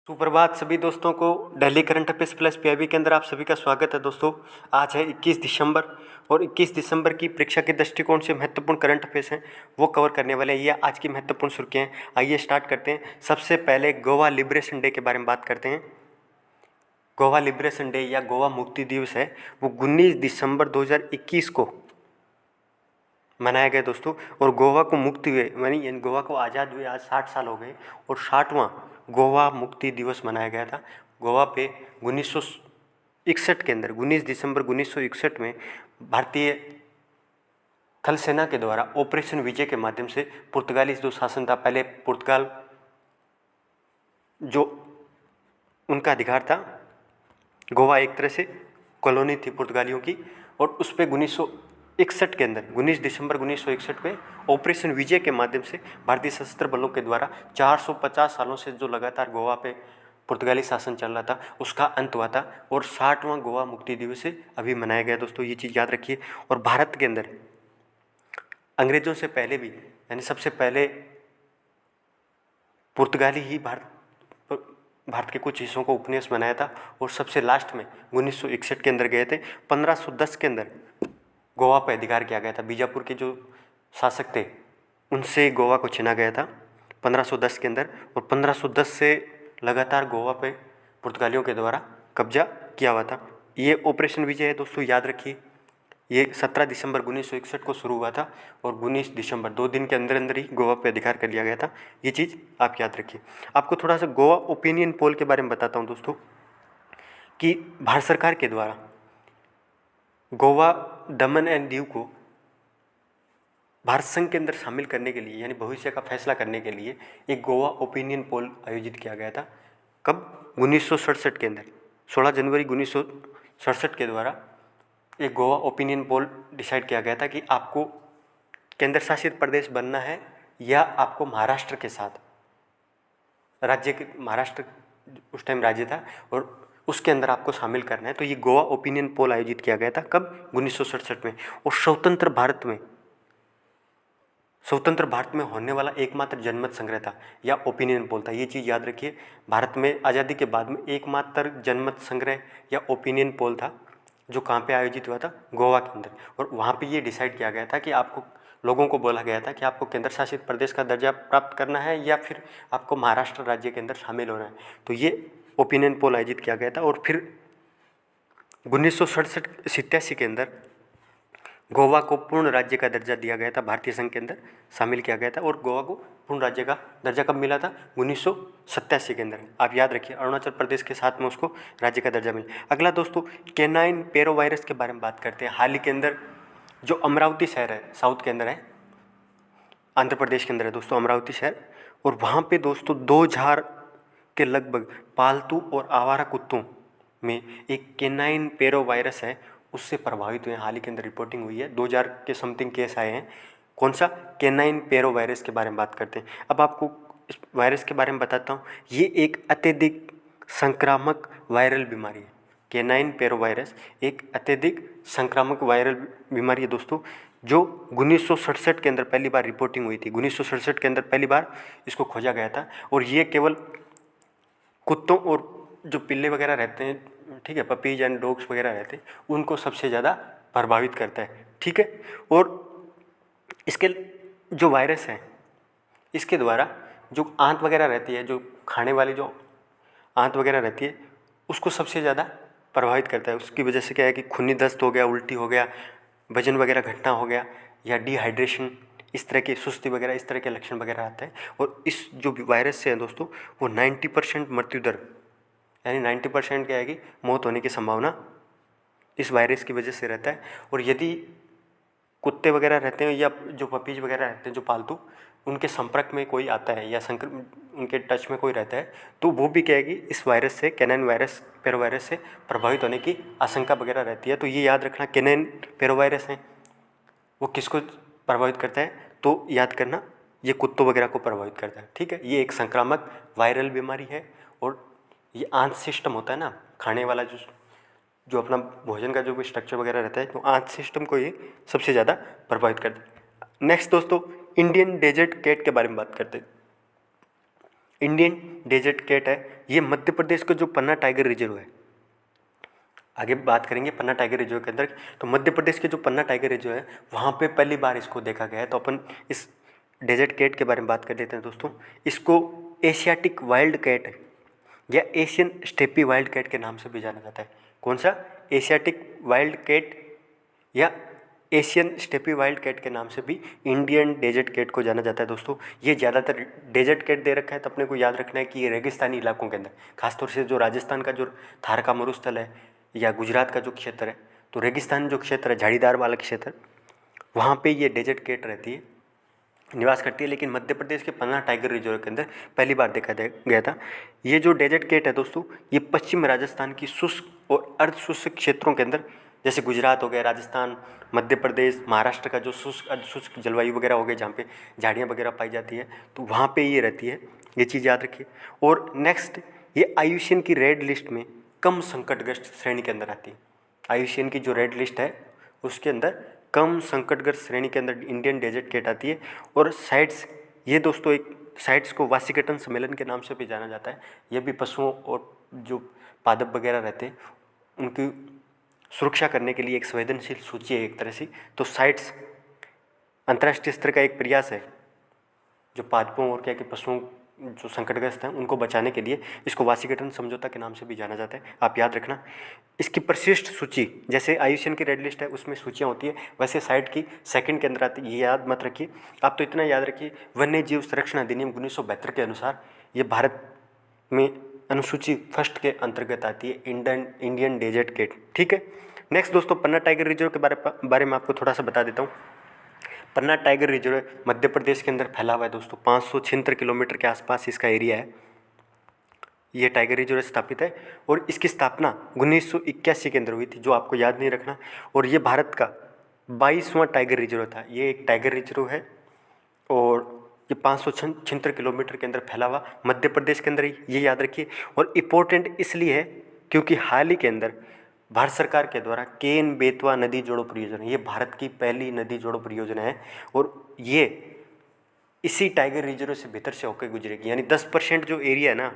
सुप्रभात सभी दोस्तों को। Delhi current affairs plus PIB के अंदर आप सभी का स्वागत है दोस्तों। आज है 21 दिसंबर और 21 दिसंबर की परीक्षा के दृष्टिकोण से महत्वपूर्ण करंट अफेयर्स हैं वो कवर करने वाले हैं। ये आज की महत्वपूर्ण सुर्खियां हैं। आइए स्टार्ट करते हैं। सबसे पहले गोवा लिबरेशन डे के बारे में बात करते हैं। गोवा लिबरेशन डे या गोवा मुक्ति दिवस है वो 19 दिसंबर 2021 को मनाया गया दोस्तों। और गोवा को मुक्ति हुए यानी गोवा को आज़ाद हुए आज 60 साल हो गए और 60वां गोवा मुक्ति दिवस मनाया गया था। गोवा पे 1961 के अंदर 19 दिसंबर 1961 में भारतीय थल सेना के द्वारा ऑपरेशन विजय के माध्यम से पुर्तगाली जो शासन था, पहले पुर्तगाल जो उनका अधिकार था, गोवा एक तरह से कॉलोनी थी पुर्तगालियों की, और उस पर 1961 के अंदर 19 दिसंबर 1961 में ऑपरेशन विजय के माध्यम से भारतीय सशस्त्र बलों के द्वारा 450 सालों से जो लगातार गोवा पे पुर्तगाली शासन चल रहा था उसका अंत हुआ था और 60वां गोवा मुक्ति दिवस से अभी मनाया गया दोस्तों। ये चीज़ याद रखिए। और भारत के अंदर अंग्रेजों से पहले भी यानी सबसे पहले पुर्तगाली ही भारत के कुछ हिस्सों को उपनिवेश बनाया था और सबसे लास्ट में 1961 के अंदर गए थे। 1510 के अंदर गोवा पर अधिकार किया गया था। बीजापुर के जो शासक थे उनसे गोवा को छीना गया था 1510 के अंदर, और 1510 से लगातार गोवा पे पुर्तगालियों के द्वारा कब्जा किया हुआ था। ये ऑपरेशन विजय है दोस्तों, याद रखिए। ये 17 दिसंबर 1961 को शुरू हुआ था और 19 दिसंबर 2 दिन के अंदर अंदर ही गोवा पे अधिकार कर लिया गया था। ये चीज़ आप याद रखिए। आपको थोड़ा सा गोवा ओपिनियन पोल के बारे में बताता हूँ दोस्तों कि भारत सरकार के द्वारा गोवा, दमन एंड दीव को भारत संघ के अंदर शामिल करने के लिए यानी भविष्य का फैसला करने के लिए एक गोवा ओपिनियन पोल आयोजित किया गया था। कब? 1967 के अंदर 16 जनवरी 1967 के द्वारा एक गोवा ओपिनियन पोल डिसाइड किया गया था कि आपको केंद्र शासित प्रदेश बनना है या आपको महाराष्ट्र के साथ राज्य के, महाराष्ट्र उस टाइम राज्य था और उसके अंदर आपको शामिल करना है। तो ये गोवा ओपिनियन पोल आयोजित किया गया था। कब? 1967 में। और स्वतंत्र भारत में होने वाला एकमात्र जनमत संग्रह था या ओपिनियन पोल था। ये चीज़ याद रखिए। भारत में आज़ादी के बाद में एकमात्र जनमत संग्रह या ओपिनियन पोल था जो कहाँ पे आयोजित हुआ था? गोवा के अंदर। और वहाँ पे ये डिसाइड किया गया था कि आपको, लोगों को बोला गया था कि आपको केंद्र शासित प्रदेश का दर्जा प्राप्त करना है या फिर आपको महाराष्ट्र राज्य के अंदर शामिल होना है। तो ये ओपिनियन पोल आयोजित किया गया था। और फिर 1967 के अंदर गोवा को पूर्ण राज्य का दर्जा दिया गया था, भारतीय संघ के अंदर शामिल किया गया था। और गोवा को पूर्ण राज्य का दर्जा कब मिला था? 1987 के अंदर। आप याद रखिए, अरुणाचल प्रदेश के साथ में उसको राज्य का दर्जा मिला। अगला दोस्तों कैनाइन पेरोवायरस के बारे में बात करते हैं। हाल ही के अंदर जो अमरावती शहर है, साउथ के अंदर है, आंध्र प्रदेश के अंदर है दोस्तों अमरावती शहर, और वहाँ पे दोस्तों 2000 के लगभग पालतू और आवारा कुत्तों में एक कैनाइन पेरोवायरस है उससे प्रभावित हुए हैं। हाल ही के अंदर रिपोर्टिंग हुई है, 2000 के समथिंग केस आए हैं। कौन सा? कैनाइन पेरोवायरस के बारे में बात करते हैं। अब आपको इस वायरस के बारे में बताता हूँ। ये एक अत्यधिक संक्रामक वायरल बीमारी है। कैनाइन पेरोवायरस एक अत्यधिक संक्रामक वायरल बीमारी है दोस्तों, जो 1967 के अंदर पहली बार रिपोर्टिंग हुई थी। 1967 के अंदर पहली बार इसको खोजा गया था। और ये केवल कुत्तों और जो पिल्ले वगैरह रहते हैं, ठीक है, पपीज एंड डॉग्स वगैरह रहते हैं, उनको सबसे ज़्यादा प्रभावित करता है, ठीक है। और इसके जो वायरस है, इसके द्वारा जो आंत वगैरह रहती है, जो खाने वाली जो आंत वगैरह रहती है, उसको सबसे ज़्यादा प्रभावित करता है। उसकी वजह से क्या है कि खूनी दस्त हो गया, उल्टी हो गया, वजन वगैरह घटना हो गया, या डिहाइड्रेशन, इस तरह के सुस्ती वगैरह, इस तरह के लक्षण वगैरह आते हैं। और इस जो वायरस से है दोस्तों, वो 90% मृत्यु दर, यानी 90% क्या है कि मौत होने की संभावना इस वायरस की वजह से रहता है। और यदि कुत्ते वगैरह रहते हैं या जो पपीज वगैरह रहते हैं जो पालतू, उनके संपर्क में कोई आता है या उनके टच में कोई रहता है, तो वो भी क्या है कि इस वायरस से, कैनाइन वायरस पेरोवायरस से प्रभावित होने की आशंका वगैरह रहती है। तो ये याद रखना, कैनाइन पेरोवायरस है वो किसको प्रभावित करता है? तो याद करना, ये कुत्तों वगैरह को प्रभावित करता है, ठीक है। ये एक संक्रामक वायरल बीमारी है और ये आंत सिस्टम होता है ना, खाने वाला जो अपना भोजन का जो भी स्ट्रक्चर वगैरह रहता है, तो आंत सिस्टम को ये सबसे ज़्यादा प्रभावित करता है। नेक्स्ट दोस्तों इंडियन डेजर्ट कैट के बारे में बात करते हैं। इंडियन डेजर्ट कैट है, ये मध्य प्रदेश का जो पन्ना टाइगर रिजर्व है, आगे बात करेंगे पन्ना टाइगर रिजर्व के अंदर। तो मध्य प्रदेश के जो पन्ना टाइगर रिजर्व है वहाँ पे पहली बार इसको देखा गया है। तो अपन इस डेजर्ट कैट के बारे में बात कर लेते हैं दोस्तों। इसको एशियाटिक वाइल्ड कैट या एशियन स्टेपी वाइल्ड कैट के नाम से भी जाना जाता है। कौन सा? एशियाटिक वाइल्ड कैट या एशियन स्टेपी वाइल्ड कैट के नाम से भी इंडियन डेजर्ट कैट को जाना जाता है दोस्तों। ये ज़्यादातर डेजर्ट कैट दे रखा है, तो अपने को याद रखना है कि ये रेगिस्तानी इलाकों के अंदर, खासतौर से जो राजस्थान का जो थार का मरुस्थल है या गुजरात का जो क्षेत्र है, तो रेगिस्तान जो क्षेत्र है, झाड़ीदार वाला क्षेत्र, वहाँ पे ये डेजर्ट कैट रहती है, निवास करती है। लेकिन मध्य प्रदेश के पन्ना टाइगर रिजर्व के अंदर पहली बार देखा गया था। ये जो डेजर्ट कैट है दोस्तों, ये पश्चिम राजस्थान की शुष्क और अर्ध शुष्क क्षेत्रों के अंदर, जैसे गुजरात हो गया, राजस्थान, मध्य प्रदेश, महाराष्ट्र का जो शुष्क अर्ध शुष्क जलवायु वगैरह हो गई, जहाँ पे झाड़ियाँ वगैरह पाई जाती है, तो वहाँ पे ये रहती है। ये चीज़ याद रखिए। और नेक्स्ट, ये IUCN की रेड लिस्ट में कम संकटग्रस्त श्रेणी के अंदर आती है। IUCN की जो रेड लिस्ट है उसके अंदर कम संकटग्रस्त श्रेणी के अंदर इंडियन डेजर्ट कैट आती है। और साइट्स, ये दोस्तों एक साइट्स को वाशिंगटन सम्मेलन के नाम से भी जाना जाता है। ये भी पशुओं और जो पादप वगैरह रहते हैं उनकी सुरक्षा करने के लिए एक संवेदनशील सूची है एक तरह से। तो साइट्स अंतर्राष्ट्रीय स्तर का एक प्रयास है जो पादपों और क्या कि पशुओं जो संकटग्रस्त हैं उनको बचाने के लिए। इसको वाशिंगटन समझौता के नाम से भी जाना जाता है, आप याद रखना। इसकी परिशिष्ट सूची, जैसे IUCN की रेड लिस्ट है उसमें सूचियाँ होती है, वैसे साइट की सेकंड के अंदर आती है। ये याद मत रखिए आप, तो इतना याद रखिए, वन्य जीव संरक्षण अधिनियम 1972 के अनुसार ये भारत में अनुसूची फर्स्ट के अंतर्गत आती है, इंडियन डेजर्ट कैट। ठीक है। नेक्स्ट दोस्तों, पन्ना टाइगर रिजर्व के बारे में आपको थोड़ा सा बता देता हूँ। पन्ना टाइगर रिजर्व मध्य प्रदेश के अंदर फैला हुआ है दोस्तों। 576 किलोमीटर के आसपास इसका एरिया है। ये टाइगर रिजर्व स्थापित है और इसकी स्थापना 1981 के अंदर हुई थी, जो आपको याद नहीं रखना। और ये भारत का 22वां टाइगर रिजर्व था। ये एक टाइगर रिजर्व है और ये 576 किलोमीटर के अंदर फैला हुआ मध्य प्रदेश के अंदर ही, ये याद रखिए। और इम्पोर्टेंट इसलिए है क्योंकि हाल ही के अंदर भारत सरकार के द्वारा केन बेतवा नदी जोड़ो परियोजना, ये भारत की पहली नदी जोड़ो परियोजना है और ये इसी टाइगर रिजर्व से भीतर से होकर गुजरेगी। यानी 10% जो एरिया है ना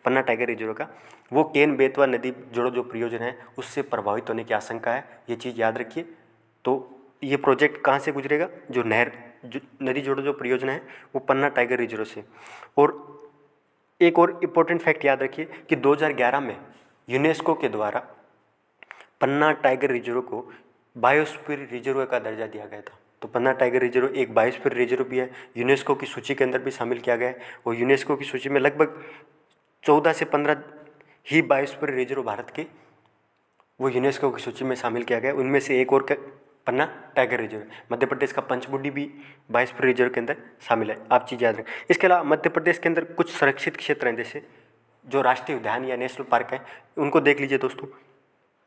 पन्ना टाइगर रिजर्व का, वो केन बेतवा नदी जोड़ो जो परियोजना है उससे प्रभावित होने की आशंका है। ये चीज़ याद रखिए। तो ये प्रोजेक्ट कहाँ से गुजरेगा? जो नदी जोड़ो जो परियोजना है वो पन्ना टाइगर रिजर्व से। और एक और इम्पोर्टेंट फैक्ट याद रखिए कि 2011 में यूनेस्को के द्वारा पन्ना टाइगर रिजर्व को बायोस्फीयर रिजर्व का दर्जा दिया गया था। तो पन्ना टाइगर रिजर्व एक बायोस्फीयर रिजर्व भी है, यूनेस्को की सूची के अंदर भी शामिल किया गया है। और यूनेस्को की सूची में लगभग 14 से 15 ही बायोस्फीयर रिजर्व भारत के वो यूनेस्को की सूची में शामिल किया गया। उनमें से एक और पन्ना टाइगर रिजर्व, मध्य प्रदेश का पंचमुंडी भी बायोस्फीयर रिजर्व के अंदर शामिल है, आप चीज़ याद रखें। इसके अलावा मध्य प्रदेश के अंदर कुछ संरक्षित क्षेत्र हैं, जैसे जो राष्ट्रीय उद्यान या नेशनल पार्क है, उनको देख लीजिए दोस्तों।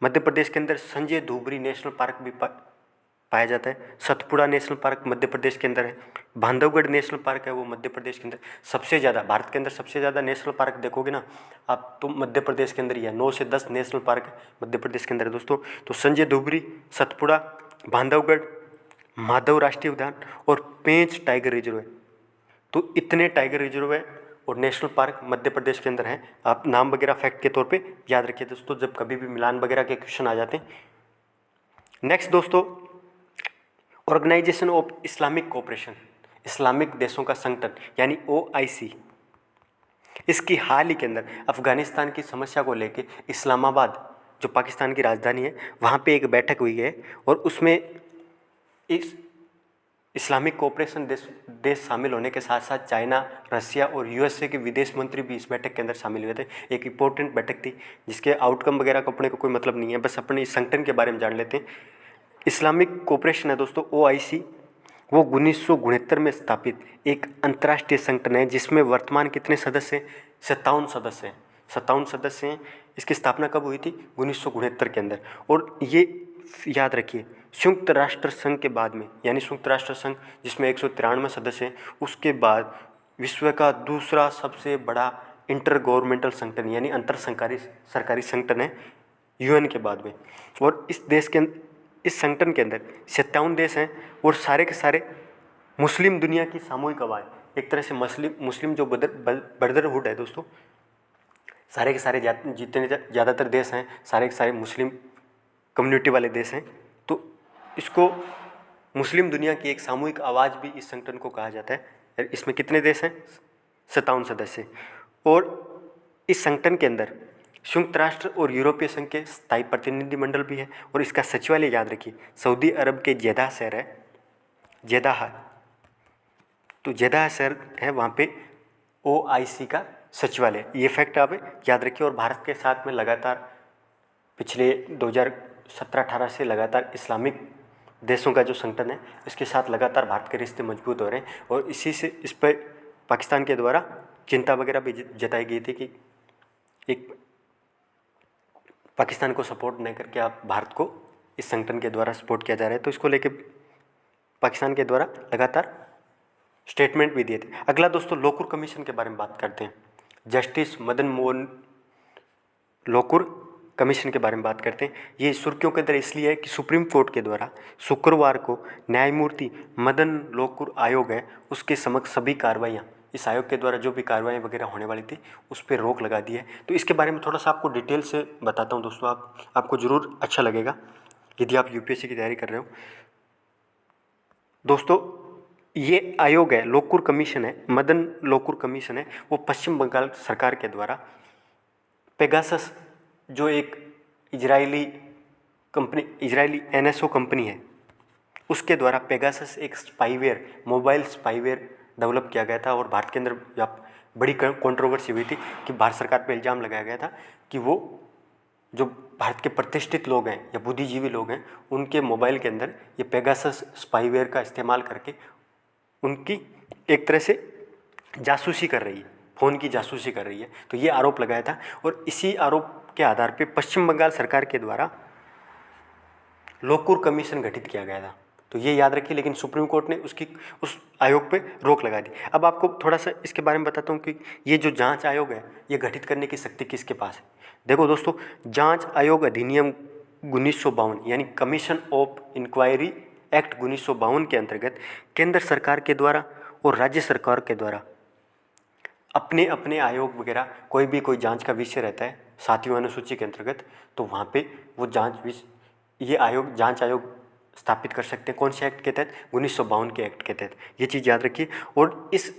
मध्य प्रदेश के अंदर संजय धूबरी नेशनल पार्क भी पाया जाता है। सतपुड़ा नेशनल पार्क मध्य प्रदेश के अंदर है। बांधवगढ़ नेशनल पार्क है वो मध्य प्रदेश के अंदर सबसे ज़्यादा, भारत के अंदर सबसे ज़्यादा नेशनल पार्क देखोगे ना आप तो मध्य प्रदेश के अंदर ही है। 9 से 10 नेशनल पार्क मध्य प्रदेश के अंदर है दोस्तों। तो संजय धूबरी, सतपुड़ा, बांधवगढ़, माधव राष्ट्रीय उद्यान और पेंच टाइगर रिजर्व है। तो इतने टाइगर रिजर्व है और नेशनल पार्क मध्य प्रदेश के अंदर हैं। आप नाम वगैरह फैक्ट के तौर पे याद रखिए दोस्तों, जब कभी भी मिलान वगैरह के क्वेश्चन आ जाते हैं। नेक्स्ट दोस्तों, organisation of Islamic cooperation, Islamic देशों का संगठन यानी OIC, इसकी हाल ही के अंदर अफगानिस्तान की समस्या को लेकर इस्लामाबाद जो पाकिस्तान की राजधानी है वहाँ पे एक बैठक हुई है और उसमें इस इस्लामिक कोऑपरेशन देश शामिल होने के साथ साथ चाइना, रसिया और USA के विदेश मंत्री भी इस बैठक के अंदर शामिल हुए थे। एक इंपॉर्टेंट बैठक थी जिसके आउटकम वगैरह का अपने को कोई मतलब नहीं है, बस अपने इस संगठन के बारे में जान लेते हैं। इस्लामिक कोऑपरेशन है दोस्तों OIC, वो 1969 में स्थापित एक अंतर्राष्ट्रीय संगठन है जिसमें वर्तमान कितने सदस्य हैं? 57 सदस्य हैं। 57 सदस्य हैं। इसकी स्थापना कब हुई थी? 1969 के अंदर। और ये याद रखिए, संयुक्त राष्ट्र संघ के बाद में, यानी संयुक्त राष्ट्र संघ जिसमें 193 सदस्य हैं, उसके बाद विश्व का दूसरा सबसे बड़ा इंटर गवर्नमेंटल संगठन यानी अंतर सरकारी संगठन है UN के बाद में। और इस संगठन के अंदर 57 देश हैं और सारे के सारे मुस्लिम दुनिया की सामूहिक आवाज़ एक तरह से मुस्लिम जो ब्रदरहुड है दोस्तों, सारे के सारे जितने ज़्यादातर देश हैं सारे के सारे मुस्लिम कम्युनिटी वाले देश हैं। तो इसको मुस्लिम दुनिया की एक सामूहिक आवाज़ भी इस संगठन को कहा जाता है। इसमें कितने देश हैं? 57 सदस्य। और इस संगठन के अंदर संयुक्त राष्ट्र और यूरोपीय संघ के स्थायी प्रतिनिधिमंडल भी है। और इसका सचिवालय याद रखिए सऊदी अरब के जेदा शहर है, जेदाह। तो जेदाह शहर है, वहाँ पे OIC का सचिवालय। ये फैक्ट आप याद रखिए। और भारत के साथ में लगातार पिछले 2017-18 से लगातार इस्लामिक देशों का जो संगठन है इसके साथ लगातार भारत के रिश्ते मजबूत हो रहे हैं। और इसी से इस पर पाकिस्तान के द्वारा चिंता वगैरह भी जताई गई थी कि एक पाकिस्तान को सपोर्ट नहीं करके आप भारत को इस संगठन के द्वारा सपोर्ट किया जा रहा है। तो इसको लेके पाकिस्तान के द्वारा लगातार स्टेटमेंट भी दिए थे। अगला दोस्तों लोकुर कमीशन के बारे में बात करते हैं। जस्टिस मदन मोहन लोकुर कमीशन के बारे में बात करते हैं। ये सुर्खियों के अंदर इसलिए है कि सुप्रीम कोर्ट के द्वारा शुक्रवार को न्यायमूर्ति मदन लोकुर आयोग है उसके समक्ष सभी कार्रवाइयाँ, इस आयोग के द्वारा जो भी कार्रवाई वगैरह होने वाली थी उस पर रोक लगा दी है। तो इसके बारे में थोड़ा सा आपको डिटेल से बताता हूँ दोस्तों, आपको ज़रूर अच्छा लगेगा यदि आप UPSC की तैयारी कर रहे हो। दोस्तों ये आयोग है, लोकुर कमीशन है, मदन लोकुर कमीशन है, वो पश्चिम बंगाल सरकार के द्वारा पेगासस जो एक इजरायली NSO कंपनी है उसके द्वारा पेगासस एक स्पाईवेयर, मोबाइल स्पाईवेयर डेवलप किया गया था। और भारत के अंदर बड़ी कंट्रोवर्सी हुई थी कि भारत सरकार पर इल्ज़ाम लगाया गया था कि वो जो भारत के प्रतिष्ठित लोग हैं या बुद्धिजीवी लोग हैं उनके मोबाइल के अंदर ये पेगासस स्पाईवेयर का इस्तेमाल करके उनकी एक तरह से जासूसी कर रही है, फ़ोन की जासूसी कर रही है। तो ये आरोप लगाया था और इसी आरोप के आधार पे पश्चिम बंगाल सरकार के द्वारा लोकुर कमीशन गठित किया गया था। तो ये याद रखिए। लेकिन सुप्रीम कोर्ट ने उस आयोग पे रोक लगा दी। अब आपको थोड़ा सा इसके बारे में बताता हूँ कि ये जो जांच आयोग है ये गठित करने की शक्ति किसके पास है। देखो दोस्तों, जांच आयोग अधिनियम 1952 यानी कमीशन ऑफ इंक्वायरी एक्ट 1952 के अंतर्गत केंद्र सरकार के द्वारा और राज्य सरकार के द्वारा अपने अपने आयोग वगैरह कोई जांच का विषय रहता है 7वीं अनुसूची के अंतर्गत, तो वहाँ पे वो जांच आयोग स्थापित कर सकते हैं। कौन से एक्ट के तहत? 1952 के एक्ट के तहत। ये चीज़ याद रखिए। और इस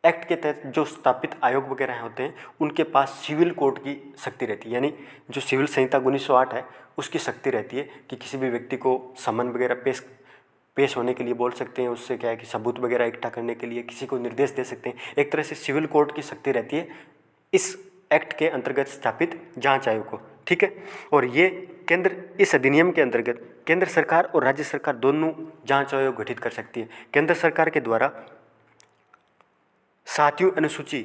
एक्ट के तहत जो स्थापित आयोग वगैरह होते हैं उनके पास सिविल कोर्ट की शक्ति रहती है, यानी जो सिविल संहिता 1908 है उसकी शक्ति रहती है कि किसी भी व्यक्ति को समन वगैरह पेश होने के लिए बोल सकते हैं। उससे क्या है कि सबूत वगैरह इकट्ठा करने के लिए किसी को निर्देश दे सकते हैं। एक तरह से सिविल कोर्ट की शक्ति रहती है इस एक्ट के अंतर्गत स्थापित जांच आयोग को, ठीक है। और ये इस अधिनियम के अंतर्गत केंद्र सरकार और राज्य सरकार दोनों जांच आयोग गठित कर सकती है। केंद्र सरकार के द्वारा 7वीं अनुसूची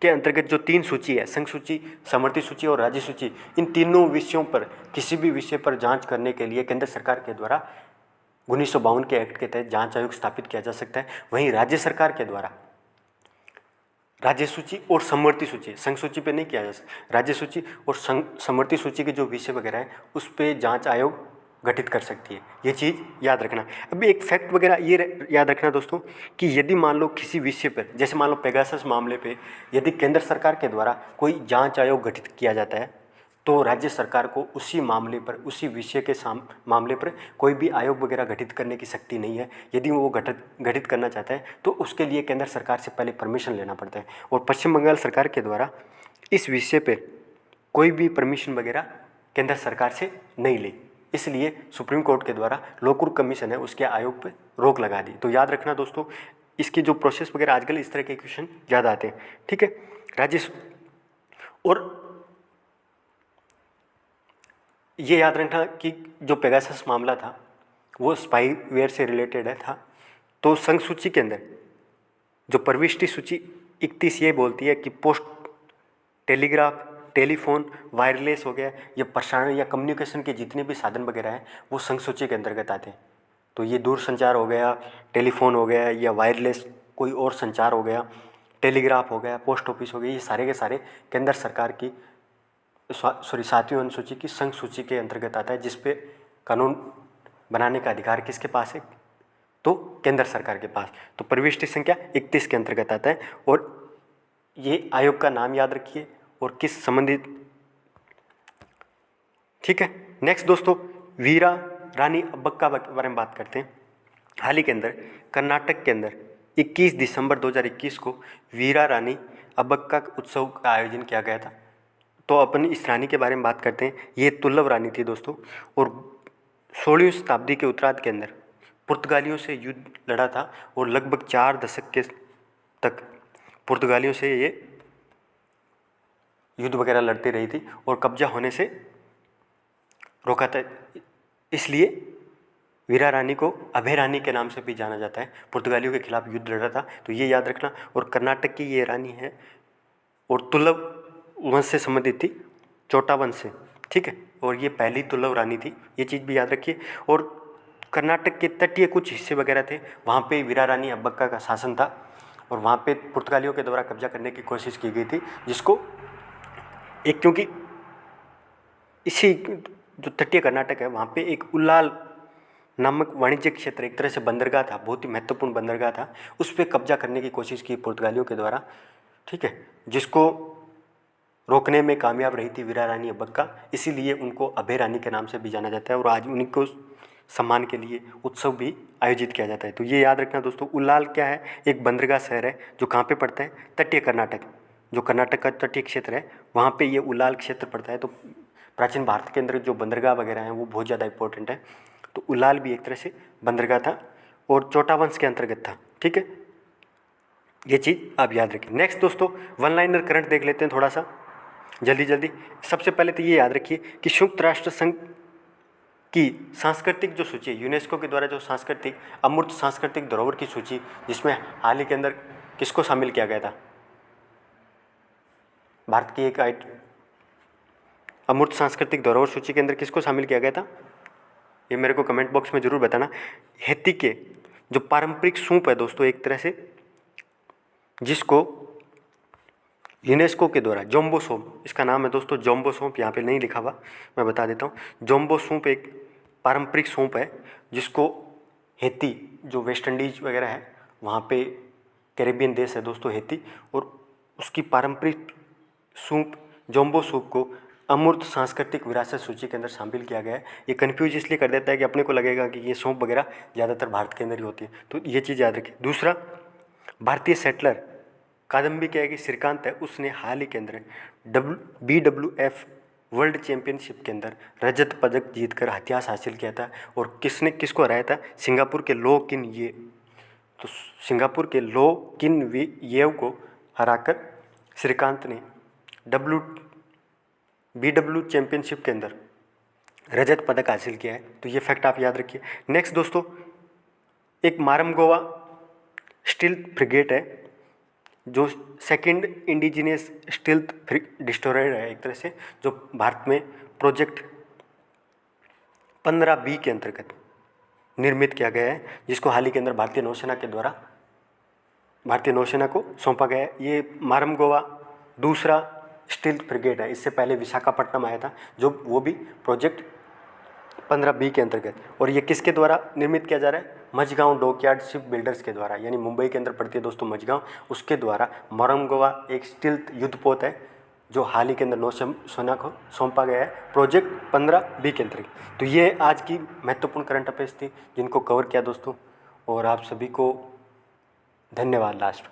के अंतर्गत जो 3 सूची है, संघ सूची, समवर्ती सूची और राज्य सूची, इन तीनों विषयों पर किसी भी विषय पर जांच करने के लिए केंद्र सरकार के द्वारा 1952 के एक्ट के तहत जांच आयोग स्थापित किया जा सकता है। वहीं राज्य सरकार के द्वारा राज्य सूची और समवर्ती सूची, संघ सूची पे नहीं किया जा सकता, राज्य सूची और समवर्ती सूची के जो विषय वगैरह है उस पर जांच आयोग गठित कर सकती है। ये चीज़ याद रखना। अभी एक फैक्ट वगैरह ये याद रखना दोस्तों कि यदि मान लो किसी विषय पर, जैसे मान लो पेगासस मामले पे यदि केंद्र सरकार के द्वारा कोई जांच आयोग गठित किया जाता है तो राज्य सरकार को उसी मामले पर, उसी विषय के मामले पर कोई भी आयोग वगैरह गठित करने की शक्ति नहीं है। यदि वो गठित करना चाहता है तो उसके लिए केंद्र सरकार से पहले परमिशन लेना पड़ता है। और पश्चिम बंगाल सरकार के द्वारा इस विषय पर कोई भी परमिशन वगैरह केंद्र सरकार से नहीं ली, इसलिए सुप्रीम कोर्ट के द्वारा लोकुर कमीशन है उसके आयोग पर रोक लगा दी। तो याद रखना दोस्तों, इसकी जो प्रोसेस वगैरह आजकल इस तरह के क्वेश्चन ज़्यादा आते हैं, ठीक है। और ये याद रखना कि जो पेगासस मामला था वो स्पाईवेयर से रिलेटेड था। तो संघ सूची के अंदर जो प्रविष्टि सूची 31 ये बोलती है कि पोस्ट, टेलीग्राफ, टेलीफोन, वायरलेस हो गया, या प्रसारण या कम्युनिकेशन के जितने भी साधन वगैरह हैं वो संघ सूची के अंतर्गत आते हैं। तो ये दूर संचार हो गया, टेलीफोन हो गया, या वायरलेस कोई और संचार हो गया, टेलीग्राफ हो गया, पोस्ट ऑफिस हो गया, ये सारे के सारे केंद्र सरकार की 7वीं अनुसूची की संघ सूची के अंतर्गत आता है, जिस पे कानून बनाने का अधिकार किसके पास है? तो केंद्र सरकार के पास। तो परिशिष्ट संख्या 31 के अंतर्गत आता है। और ये आयोग का नाम याद रखिए और किस संबंधित, ठीक है। नेक्स्ट दोस्तों, वीरा रानी अब्बक्का के बारे में बात करते हैं। हाल ही के अंदर कर्नाटक के अंदर 21 दिसंबर 2021 को वीरा रानी अब्बक्का उत्सव का आयोजन किया गया था। तो अपन इस रानी के बारे में बात करते हैं। ये तुल्लभ रानी थी दोस्तों, और 16वीं शताब्दी के उत्तरार्ध के अंदर पुर्तगालियों से युद्ध लड़ा था और लगभग 4 दशक के तक पुर्तगालियों से ये युद्ध वगैरह लड़ती रही थी और कब्जा होने से रोका था। इसलिए वीरा रानी को अभय रानी के नाम से भी जाना जाता है। पुर्तगालियों के खिलाफ युद्ध लड़ा था, तो ये याद रखना। और कर्नाटक की ये रानी है और तुल्लभ वंश से संबंधित थी, चोटा वंश से, ठीक है। और ये पहली तुल्लभ रानी थी, ये चीज़ भी याद रखिए। और कर्नाटक के तटीय कुछ हिस्से वगैरह थे, वहाँ पे वीरा रानी अब्बक्का का शासन था और वहाँ पे पुर्तगालियों के द्वारा कब्जा करने की कोशिश की गई थी, जिसको एक, क्योंकि इसी जो तटीय कर्नाटक है वहाँ पे एक उल्लाल नामक वाणिज्यिक क्षेत्र, एक तरह से बंदरगाह था, बहुत ही महत्वपूर्ण बंदरगाह था, उस पर कब्जा करने की कोशिश की पुर्तगालियों के द्वारा, ठीक है, जिसको रोकने में कामयाब रही थी वीरा रानी अब्बक्का। इसीलिए उनको अभय रानी के नाम से भी जाना जाता है और आज उन्हीं को सम्मान के लिए उत्सव भी आयोजित किया जाता है। तो ये याद रखना दोस्तों, उल्लाल क्या है, एक बंदरगाह शहर है जो कहाँ पे पड़ता है, तटीय कर्नाटक, जो कर्नाटक का तटीय क्षेत्र है वहाँ पे ये उल्लाल क्षेत्र पड़ता है। तो प्राचीन भारत के अंदर जो बंदरगाह वगैरह हैं वो बहुत ज़्यादा इंपॉर्टेंट है। तो उल्लाल भी एक तरह से बंदरगाह था और चोटा वंश के अंतर्गत था, ठीक है, ये चीज़ आप याद रखिए। नेक्स्ट दोस्तों, वन लाइनर करंट देख लेते हैं थोड़ा सा जल्दी जल्दी। सबसे पहले तो ये याद रखिए कि संयुक्त राष्ट्र संघ की सांस्कृतिक जो सूची है, यूनेस्को के द्वारा जो सांस्कृतिक अमूर्त सांस्कृतिक धरोहर की सूची, जिसमें हाल ही के अंदर किसको शामिल किया गया था, भारत की एक अमूर्त सांस्कृतिक धरोहर सूची के अंदर किसको शामिल किया गया था, ये मेरे को कमेंट बॉक्स में जरूर बताना। हैती के जो पारंपरिक सूप है दोस्तों, एक तरह से जिसको यूनेस्को के द्वारा जोम्बो सोप, इसका नाम है दोस्तों जोम्बो सोप, यहाँ पे नहीं लिखा हुआ, मैं बता देता हूँ। जोम्बो सूप एक पारंपरिक सूप है जिसको हैती, जो वेस्ट इंडीज वगैरह है वहाँ पे कैरेबियन देश है दोस्तों हैती, और उसकी पारंपरिक सूप जोम्बो सूप को अमूर्त सांस्कृतिक विरासत सूची के अंदर शामिल किया गया है। ये कन्फ्यूज इसलिए कर देता है कि अपने को लगेगा कि ये सौंप वगैरह ज़्यादातर भारत के अंदर ही होती है, तो ये चीज़ याद रखिए। दूसरा, भारतीय सेटलर कादम्बी क्या है कि श्रीकांत है, उसने हाल ही के अंदर BWF वर्ल्ड चैंपियनशिप के अंदर रजत पदक जीतकर इतिहास हासिल किया था। और किसने किसको हराया था, सिंगापुर के लो किन ये, तो सिंगापुर के लो किन वी येव को हराकर श्रीकांत ने BW चैंपियनशिप के अंदर रजत पदक हासिल किया है। तो ये फैक्ट आप याद रखिए। नेक्स्ट दोस्तों, एक मारमगोवा स्टील्थ फ्रिगेट है जो सेकंड इंडिजिनियस स्टील्थ डिस्ट्रॉयर है, एक तरह से, जो भारत में प्रोजेक्ट 15B के अंतर्गत निर्मित किया गया है, जिसको हाल ही के अंदर भारतीय नौसेना के द्वारा भारतीय नौसेना को सौंपा गया है। ये मारमगोवा दूसरा स्टील्थ फ्रिगेट है, इससे पहले विशाखापट्टनम आया था जो वो भी प्रोजेक्ट 15B के अंतर्गत। और ये किसके द्वारा निर्मित किया जा रहा है, मझगांव डॉकयार्ड शिप बिल्डर्स के द्वारा, यानी मुंबई के अंदर पड़ती है दोस्तों मझगांव, उसके द्वारा मारमगोवा एक स्टील्थ युद्धपोत है जो हाल ही के अंदर नौसेना को सौंपा गया है प्रोजेक्ट 15B के अंतर्गत। तो ये आज की महत्वपूर्ण करंट अफेयर्स थी जिनको कवर किया दोस्तों, और आप सभी को धन्यवाद। लास्ट